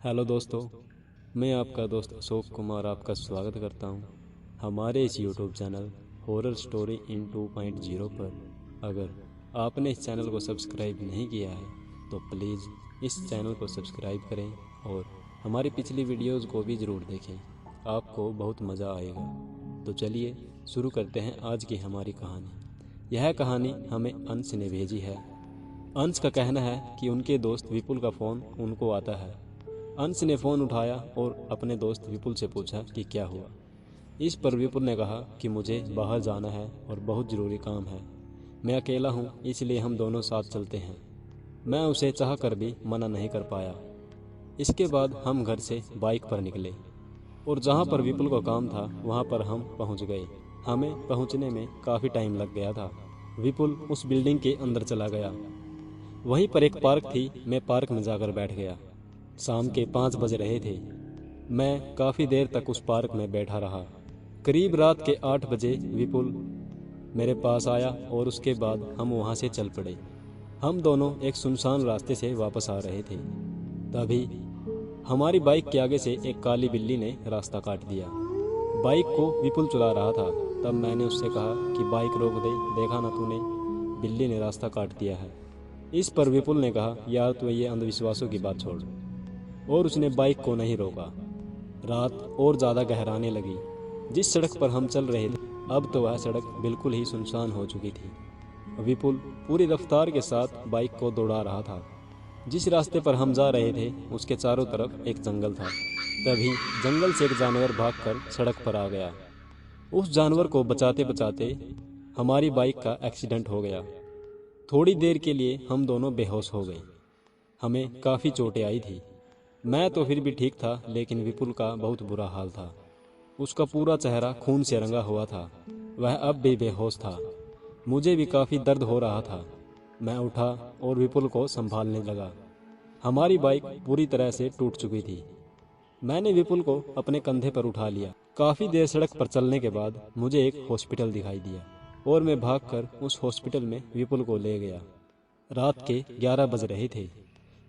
Hello दोस्तों, मैं आपका दोस्त अशोक कुमार आपका स्वागत करता हूं हमारे इस YouTube channel horror story in 2.0 पर। अगर आपने इस चैनल को सब्सक्राइब नहीं किया है तो प्लीज़ इस चैनल को सब्सक्राइब करें और हमारी पिछली वीडियोज़ को भी ज़रूर देखें, आपको बहुत मज़ा आएगा। तो चलिए शुरू करते हैं आज की हमारी कहानी। यह कहानी हमें अंश ने भेजी है। अंश का कहना है कि उनके दोस्त विपुल का फ़ोन उनको आता है। अंश ने फ़ोन उठाया और अपने दोस्त विपुल से पूछा कि क्या हुआ। इस पर विपुल ने कहा कि मुझे बाहर जाना है और बहुत ज़रूरी काम है। मैं अकेला हूँ, इसलिए हम दोनों साथ चलते हैं। मैं उसे चाह कर भी मना नहीं कर पाया। इसके बाद हम घर से बाइक पर निकले और जहाँ पर विपुल का काम था वहाँ पर हम पहुँच गए। हमें पहुँचने में काफ़ी टाइम लग गया था। विपुल उस बिल्डिंग के अंदर चला गया। वहीं पर एक पार्क थी, मैं पार्क में जाकर बैठ गया। शाम के 5 बज रहे थे। मैं काफ़ी देर तक उस पार्क में बैठा रहा। करीब रात के 8 बजे विपुल मेरे पास आया और उसके बाद हम वहाँ से चल पड़े। हम दोनों एक सुनसान रास्ते से वापस आ रहे थे। तभी हमारी बाइक के आगे से एक काली बिल्ली ने रास्ता काट दिया। बाइक को विपुल चला रहा था। तब मैंने उससे कहा कि बाइक रोक दे, देखा ना तूने, बिल्ली ने रास्ता काट दिया है। इस पर विपुल ने कहा, यार तू ये अंधविश्वासों की बात छोड़, और उसने बाइक को नहीं रोका। रात और ज़्यादा गहराने लगी। जिस सड़क पर हम चल रहे थे अब तो वह सड़क बिल्कुल ही सुनसान हो चुकी थी। विपुल पूरी रफ्तार के साथ बाइक को दौड़ा रहा था। जिस रास्ते पर हम जा रहे थे उसके चारों तरफ एक जंगल था। तभी जंगल से एक जानवर भागकर सड़क पर आ गया। उस जानवर को बचाते बचाते हमारी बाइक का एक्सीडेंट हो गया। थोड़ी देर के लिए हम दोनों बेहोश हो गए। हमें काफ़ी चोटें आई थी। मैं तो फिर भी ठीक था, लेकिन विपुल का बहुत बुरा हाल था। उसका पूरा चेहरा खून से रंगा हुआ था। वह अब भी बेहोश था। मुझे भी काफ़ी दर्द हो रहा था। मैं उठा और विपुल को संभालने लगा। हमारी बाइक पूरी तरह से टूट चुकी थी। मैंने विपुल को अपने कंधे पर उठा लिया। काफ़ी देर सड़क पर चलने के बाद मुझे एक हॉस्पिटल दिखाई दिया और मैं भागकर उस हॉस्पिटल में विपुल को ले गया। रात के 11 बज रहे थे।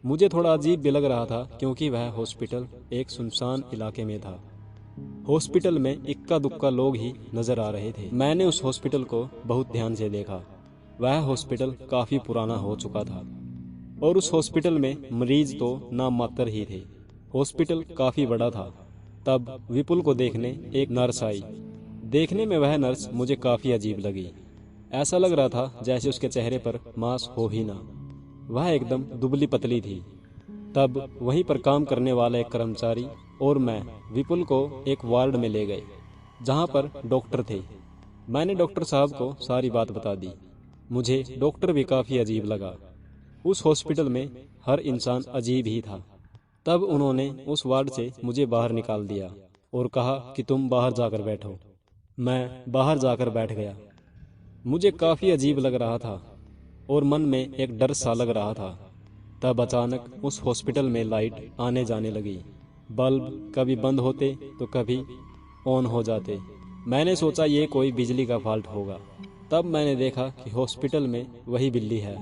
मुझे थोड़ा अजीब भी लग रहा था क्योंकि वह हॉस्पिटल एक सुनसान इलाके में था। हॉस्पिटल में इक्का दुक्का लोग ही नजर आ रहे थे। मैंने उस हॉस्पिटल को बहुत ध्यान से देखा। वह हॉस्पिटल काफी पुराना हो चुका था और उस हॉस्पिटल में मरीज तो नाम मात्र ही थे। हॉस्पिटल काफी बड़ा था। तब विपुल को देखने एक नर्स आई। देखने में वह नर्स मुझे काफी अजीब लगी। ऐसा लग रहा था जैसे उसके चेहरे पर मांस हो ही ना। वह एकदम दुबली पतली थी। तब वहीं पर काम करने वाला एक कर्मचारी और मैं विपुल को एक वार्ड में ले गए जहां पर डॉक्टर थे। मैंने डॉक्टर साहब को सारी बात बता दी। मुझे डॉक्टर भी काफ़ी अजीब लगा। उस हॉस्पिटल में हर इंसान अजीब ही था। तब उन्होंने उस वार्ड से मुझे बाहर निकाल दिया और कहा कि तुम बाहर जाकर बैठो। मैं बाहर जाकर बैठ गया। मुझे काफ़ी अजीब लग रहा था और मन में एक डर सा लग रहा था। तब अचानक उस हॉस्पिटल में लाइट आने जाने लगी। बल्ब कभी बंद होते तो कभी ऑन हो जाते। मैंने सोचा ये कोई बिजली का फॉल्ट होगा। तब मैंने देखा कि हॉस्पिटल में वही बिल्ली है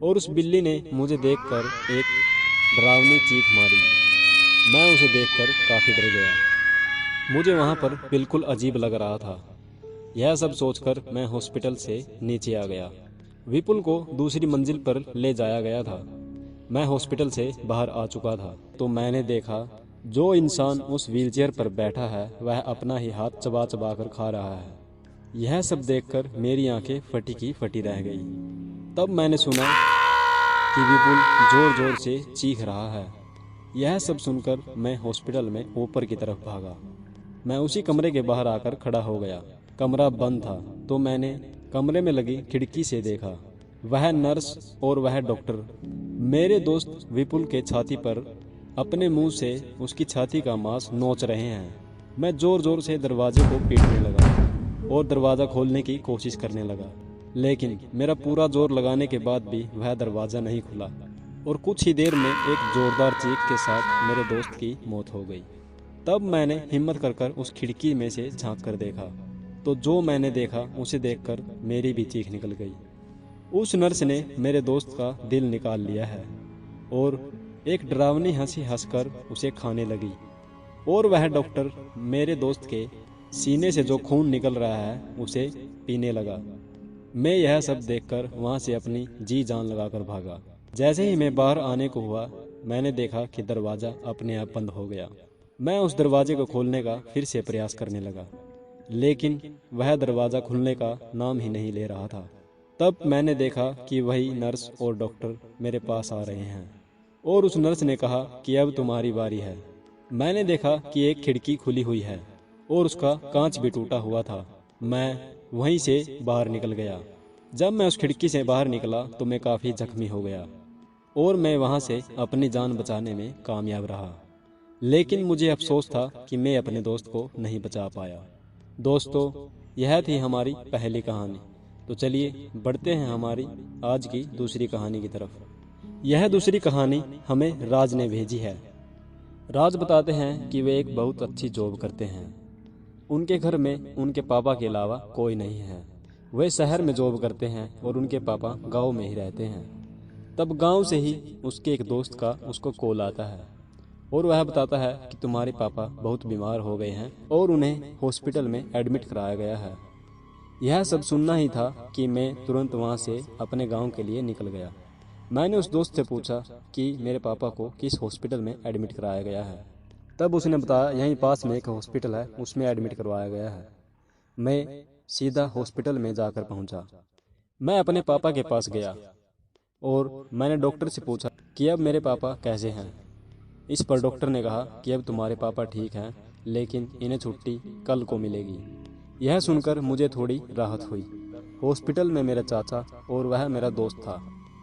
और उस बिल्ली ने मुझे देखकर एक डरावनी चीख मारी। मैं उसे देखकर काफ़ी डर गया। मुझे वहाँ पर बिल्कुल अजीब लग रहा था। यह सब सोचकर मैं हॉस्पिटल से नीचे आ गया। विपुल को दूसरी मंजिल पर ले जाया गया था। मैं हॉस्पिटल से बाहर आ चुका था तो मैंने देखा जो इंसान उस व्हीलचेयर पर बैठा है वह अपना ही हाथ चबा चबा कर खा रहा है। यह सब देखकर मेरी आंखें फटी की फटी रह गई। तब मैंने सुना कि विपुल जोर जोर से चीख रहा है। यह सब सुनकर मैं हॉस्पिटल में ऊपर की तरफ भागा। मैं उसी कमरे के बाहर आकर खड़ा हो गया। कमरा बंद था तो मैंने कमरे में लगी खिड़की से देखा। वह नर्स और वह डॉक्टर मेरे दोस्त विपुल के छाती पर अपने मुंह से उसकी छाती का मांस नोच रहे हैं। मैं जोर जोर से दरवाजे को पीटने लगा और दरवाज़ा खोलने की कोशिश करने लगा, लेकिन मेरा पूरा जोर लगाने के बाद भी वह दरवाज़ा नहीं खुला और कुछ ही देर में एक जोरदार चीख के साथ मेरे दोस्त की मौत हो गई। तब मैंने हिम्मत कर उस खिड़की में से झांक कर देखा तो जो मैंने देखा उसे देखकर मेरी भी चीख निकल गई। उस नर्स ने मेरे दोस्त का दिल निकाल लिया है और एक डरावनी हंसी हंसकर उसे खाने लगी और वह डॉक्टर मेरे दोस्त के सीने से जो खून निकल रहा है उसे पीने लगा। मैं यह सब देखकर वहां से अपनी जी जान लगाकर भागा। जैसे ही मैं बाहर आने को हुआ, मैंने देखा कि दरवाज़ा अपने आप बंद हो गया। मैं उस दरवाजे को खोलने का फिर से प्रयास करने लगा, लेकिन वह दरवाज़ा खुलने का नाम ही नहीं ले रहा था। तब मैंने देखा कि वही नर्स और डॉक्टर मेरे पास आ रहे हैं और उस नर्स ने कहा कि अब तुम्हारी बारी है। मैंने देखा कि एक खिड़की खुली हुई है और उसका कांच भी टूटा हुआ था। मैं वहीं से बाहर निकल गया। जब मैं उस खिड़की से बाहर निकला तो मैं काफ़ी जख्मी हो गया और मैं वहां से अपनी जान बचाने में कामयाब रहा। लेकिन मुझे अफसोस था कि मैं अपने दोस्त को नहीं बचा पाया। दोस्तों, यह थी हमारी पहली कहानी। तो चलिए बढ़ते हैं हमारी आज की दूसरी कहानी की तरफ। यह दूसरी कहानी हमें राज ने भेजी है। राज बताते हैं कि वे एक बहुत अच्छी जॉब करते हैं। उनके घर में उनके पापा के अलावा कोई नहीं है। वे शहर में जॉब करते हैं और उनके पापा गांव में ही रहते हैं। तब गांव से ही उसके एक दोस्त का उसको कॉल आता है और वह बताता है कि तुम्हारे पापा बहुत बीमार हो गए हैं और उन्हें हॉस्पिटल में एडमिट कराया गया है। यह सब सुनना ही था कि मैं तुरंत वहां से अपने गांव के लिए निकल गया। मैंने उस दोस्त से पूछा कि मेरे पापा को किस हॉस्पिटल में एडमिट कराया गया है। तब उसने बताया यहीं पास में एक हॉस्पिटल है, उसमें एडमिट करवाया गया है। मैं सीधा हॉस्पिटल में जाकर पहुंचा। मैं अपने पापा के पास गया और मैंने डॉक्टर से पूछा कि अब मेरे पापा कैसे हैं। इस पर डॉक्टर ने कहा कि अब तुम्हारे पापा ठीक हैं, लेकिन इन्हें छुट्टी कल को मिलेगी। यह सुनकर मुझे थोड़ी राहत हुई। हॉस्पिटल में मेरा चाचा और वह मेरा दोस्त था।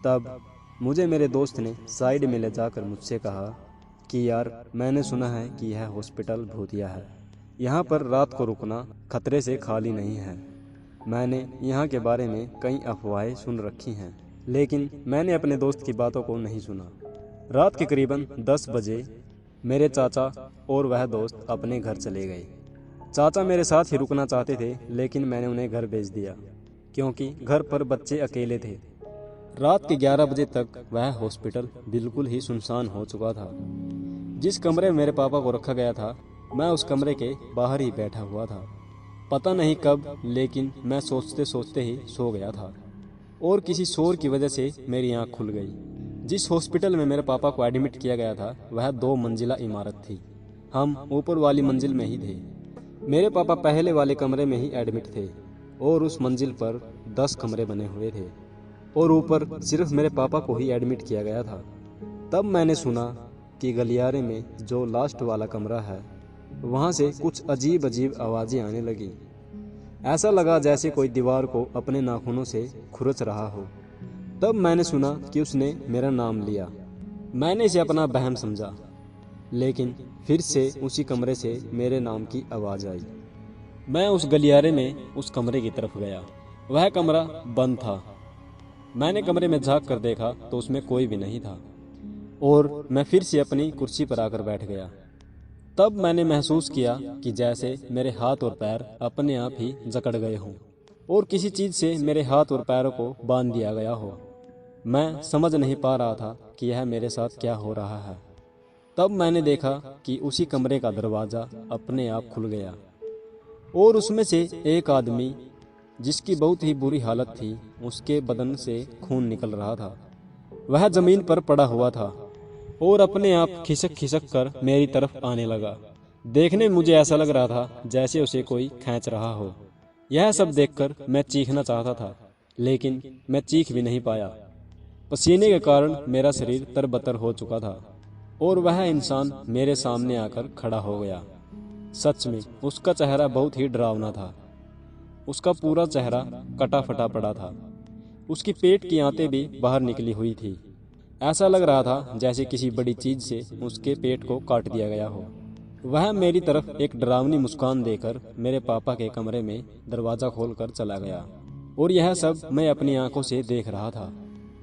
तब मुझे मेरे दोस्त ने साइड में ले जाकर मुझसे कहा कि यार, मैंने सुना है कि यह हॉस्पिटल भूतिया है। यहाँ पर रात को रुकना खतरे से खाली नहीं है। मैंने यहाँ के बारे में कई अफवाहें सुन रखी हैं, लेकिन मैंने अपने दोस्त की बातों को नहीं सुना। रात के करीबन 10 बजे मेरे चाचा और वह दोस्त अपने घर चले गए। चाचा मेरे साथ ही रुकना चाहते थे, लेकिन मैंने उन्हें घर भेज दिया क्योंकि घर पर बच्चे अकेले थे। रात के 11 बजे तक वह हॉस्पिटल बिल्कुल ही सुनसान हो चुका था। जिस कमरे में मेरे पापा को रखा गया था, मैं उस कमरे के बाहर ही बैठा हुआ था। पता नहीं कब, लेकिन मैं सोचते सोचते ही सो गया था और किसी शोर की वजह से मेरी आंख खुल गई। जिस हॉस्पिटल में मेरे पापा को एडमिट किया गया था वह 2 मंजिला इमारत थी। हम ऊपर वाली मंजिल में ही थे। मेरे पापा पहले वाले कमरे में ही एडमिट थे और उस मंजिल पर 10 कमरे बने हुए थे और ऊपर सिर्फ मेरे पापा को ही एडमिट किया गया था। तब मैंने सुना कि गलियारे में जो लास्ट वाला कमरा है, वहाँ से कुछ अजीब अजीब आवाज़ें आने लगी। ऐसा लगा जैसे कोई दीवार को अपने नाखूनों से खुरच रहा हो। तब मैंने सुना कि उसने मेरा नाम लिया। मैंने इसे अपना वहम समझा, लेकिन फिर से उसी कमरे से मेरे नाम की आवाज़ आई। मैं उस गलियारे में उस कमरे की तरफ गया। वह कमरा बंद था। मैंने कमरे में झांक कर देखा तो उसमें कोई भी नहीं था और मैं फिर से अपनी कुर्सी पर आकर बैठ गया। तब मैंने महसूस किया कि जैसे मेरे हाथ और पैर अपने आप ही जकड़ गए हों और किसी चीज़ से मेरे हाथ और पैरों को बांध दिया गया हो। मैं समझ नहीं पा रहा था कि यह मेरे साथ क्या हो रहा है। तब मैंने देखा कि उसी कमरे का दरवाज़ा अपने आप खुल गया और उसमें से एक आदमी, जिसकी बहुत ही बुरी हालत थी, उसके बदन से खून निकल रहा था। वह जमीन पर पड़ा हुआ था और अपने आप खिसक खिसक कर मेरी तरफ आने लगा। देखने में मुझे ऐसा लग रहा था जैसे उसे कोई खींच रहा हो। यह सब देखकर मैं चीखना चाहता था, लेकिन मैं चीख भी नहीं पाया। पसीने के कारण मेरा शरीर तरबतर हो चुका था और वह इंसान मेरे सामने आकर खड़ा हो गया। सच में उसका चेहरा बहुत ही डरावना था। उसका पूरा चेहरा कटा फटा पड़ा था। उसकी पेट की आंतें भी बाहर निकली हुई थी। ऐसा लग रहा था जैसे किसी बड़ी चीज से उसके पेट को काट दिया गया हो। वह मेरी तरफ एक डरावनी मुस्कान देकर मेरे पापा के कमरे में दरवाज़ा खोलकर चला गया और यह सब मैं अपनी आंखों से देख रहा था।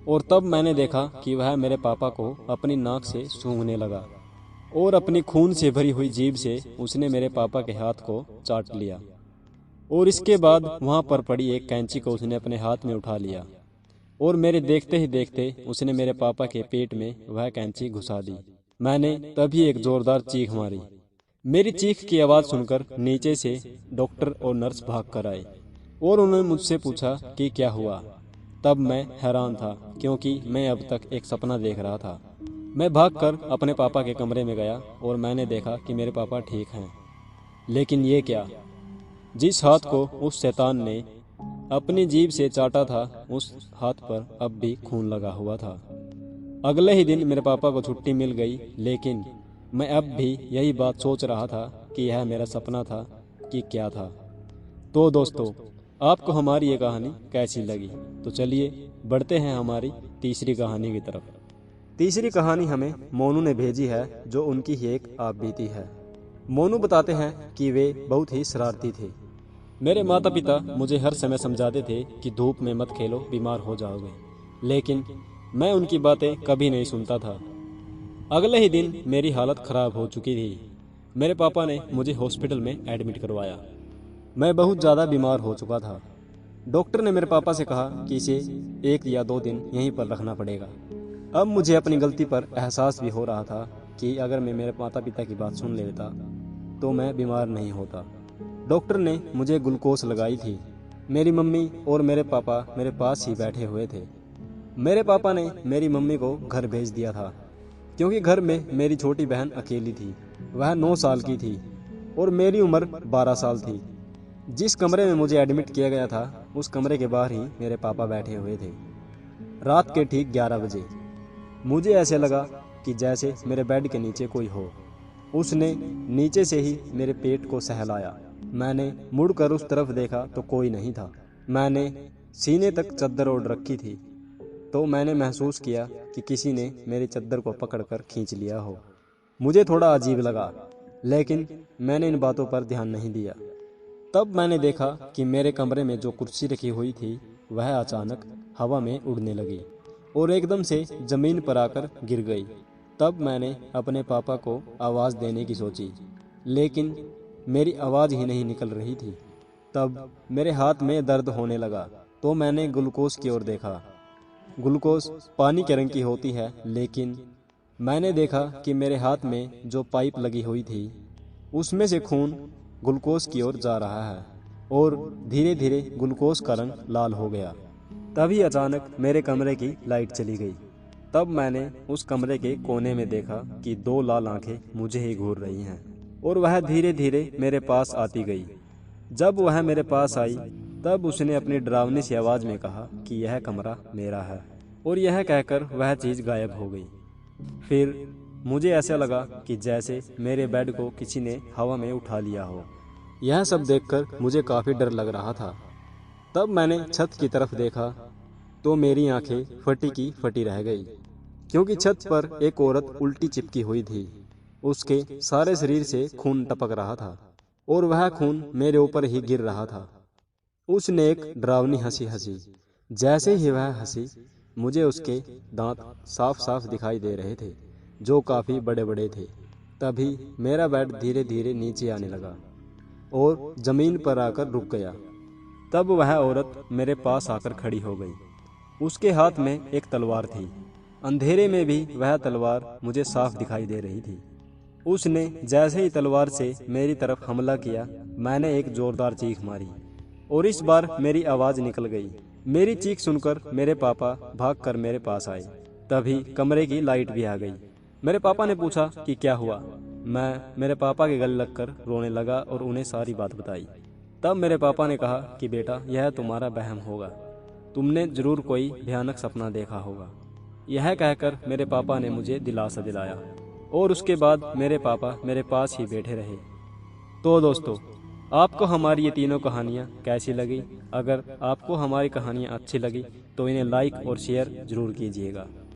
और तब मैंने देखा कि वह मेरे पापा को अपनी नाक से सूंघने लगा और अपनी खून से भरी हुई जीभ से उसने मेरे पापा के हाथ को चाट लिया और इसके बाद वहाँ पर पड़ी एक कैंची को उसने अपने हाथ में उठा लिया और मेरे देखते ही देखते उसने मेरे पापा के पेट में वह कैंची घुसा दी। मैंने तभी एक जोरदार चीख मारी। मेरी चीख की आवाज़ सुनकर नीचे से डॉक्टर और नर्स भाग कर आए और उन्होंने मुझसे पूछा कि क्या हुआ। तब मैं हैरान था क्योंकि मैं अब तक एक सपना देख रहा था। मैं भागकर अपने पापा के कमरे में गया और मैंने देखा कि मेरे पापा ठीक हैं। लेकिन ये क्या? जिस हाथ को उस शैतान ने अपनी जीभ से चाटा था, उस हाथ पर अब भी खून लगा हुआ था। अगले ही दिन मेरे पापा को छुट्टी मिल गई, लेकिन मैं अब भी यही बात सोच रहा था कि यह मेरा सपना था कि क्या था। तो दोस्तों, आपको हमारी ये कहानी कैसी लगी? तो चलिए बढ़ते हैं हमारी तीसरी कहानी की तरफ। तीसरी कहानी हमें मोनू ने भेजी है, जो उनकी ही एक आप बीती है। मोनू बताते हैं कि वे बहुत ही शरारती थे। मेरे माता पिता मुझे हर समय समझाते थे कि धूप में मत खेलो, बीमार हो जाओगे, लेकिन मैं उनकी बातें कभी नहीं सुनता था। अगले ही दिन मेरी हालत खराब हो चुकी थी। मेरे पापा ने मुझे हॉस्पिटल में एडमिट करवाया। मैं बहुत ज़्यादा बीमार हो चुका था। डॉक्टर ने मेरे पापा से कहा कि इसे 1 या 2 दिन यहीं पर रखना पड़ेगा। अब मुझे अपनी गलती पर एहसास भी हो रहा था कि अगर मैं मेरे माता पिता की बात सुन लेता तो मैं बीमार नहीं होता। डॉक्टर ने मुझे ग्लूकोज लगाई थी। मेरी मम्मी और मेरे पापा मेरे पास ही बैठे हुए थे। मेरे पापा ने मेरी मम्मी को घर भेज दिया था क्योंकि घर में मेरी छोटी बहन अकेली थी। वह 9 साल की थी और मेरी उम्र 12 साल थी। जिस कमरे में मुझे एडमिट किया गया था, उस कमरे के बाहर ही मेरे पापा बैठे हुए थे। रात के ठीक 11 बजे मुझे ऐसे लगा कि जैसे मेरे बेड के नीचे कोई हो। उसने नीचे से ही मेरे पेट को सहलाया। मैंने मुड़कर उस तरफ देखा तो कोई नहीं था। मैंने सीने तक चद्दर ओढ़ रखी थी, तो मैंने महसूस किया कि किसी ने मेरी चद्दर को पकड़कर खींच लिया हो। मुझे थोड़ा अजीब लगा, लेकिन मैंने इन बातों पर ध्यान नहीं दिया। तब मैंने देखा कि मेरे कमरे में जो कुर्सी रखी हुई थी, वह अचानक हवा में उड़ने लगी और एकदम से ज़मीन पर आकर गिर गई। तब मैंने अपने पापा को आवाज़ देने की सोची, लेकिन मेरी आवाज़ ही नहीं निकल रही थी। तब मेरे हाथ में दर्द होने लगा, तो मैंने ग्लूकोज की ओर देखा। ग्लूकोज पानी के रंग की होती है, लेकिन मैंने देखा कि मेरे हाथ में जो पाइप लगी हुई थी, उसमें से खून ग्लूकोज की ओर जा रहा है और धीरे धीरे ग्लूकोज का रंग लाल हो गया। तभी अचानक मेरे कमरे की लाइट चली गई। तब मैंने उस कमरे के कोने में देखा कि 2 लाल आंखें मुझे ही घूर रही हैं और वह धीरे धीरे मेरे पास आती गई। जब वह मेरे पास आई, तब उसने अपनी डरावनी सी आवाज़ में कहा कि यह कमरा मेरा है, और यह कहकर वह चीज़ गायब हो गई। फिर मुझे ऐसा लगा कि जैसे मेरे बेड को किसी ने हवा में उठा लिया हो। यह सब देखकर मुझे काफ़ी डर लग रहा था। तब मैंने छत की तरफ देखा तो मेरी आंखें फटी की फटी रह गई, क्योंकि छत पर एक औरत उल्टी चिपकी हुई थी। उसके सारे शरीर से खून टपक रहा था और वह खून मेरे ऊपर ही गिर रहा था। उसने एक डरावनी हंसी हंसी। जैसे ही वह हंसी, मुझे उसके दांत साफ साफ दिखाई दे रहे थे, जो काफ़ी बड़े बड़े थे। तभी मेरा बेड धीरे धीरे नीचे आने लगा और ज़मीन पर आकर रुक गया। तब वह औरत मेरे पास आकर खड़ी हो गई। उसके हाथ में एक तलवार थी। अंधेरे में भी वह तलवार मुझे साफ दिखाई दे रही थी। उसने जैसे ही तलवार से मेरी तरफ हमला किया, मैंने एक जोरदार चीख मारी और इस बार मेरी आवाज़ निकल गई। मेरी चीख सुनकर मेरे पापा भागकर मेरे पास आए। तभी कमरे की लाइट भी आ गई। मेरे पापा ने पूछा कि क्या हुआ। मैं मेरे पापा के गले लगकर रोने लगा और उन्हें सारी बात बताई। तब मेरे पापा ने कहा कि बेटा, यह तुम्हारा वहम होगा, तुमने जरूर कोई भयानक सपना देखा होगा। यह कहकर मेरे पापा ने मुझे दिलासा दिलाया और उसके बाद मेरे पापा मेरे पास ही बैठे रहे। तो दोस्तों, आपको हमारी ये तीनों कहानियाँ कैसी लगी? अगर आपको हमारी कहानियाँ अच्छी लगी तो इन्हें लाइक और शेयर ज़रूर कीजिएगा।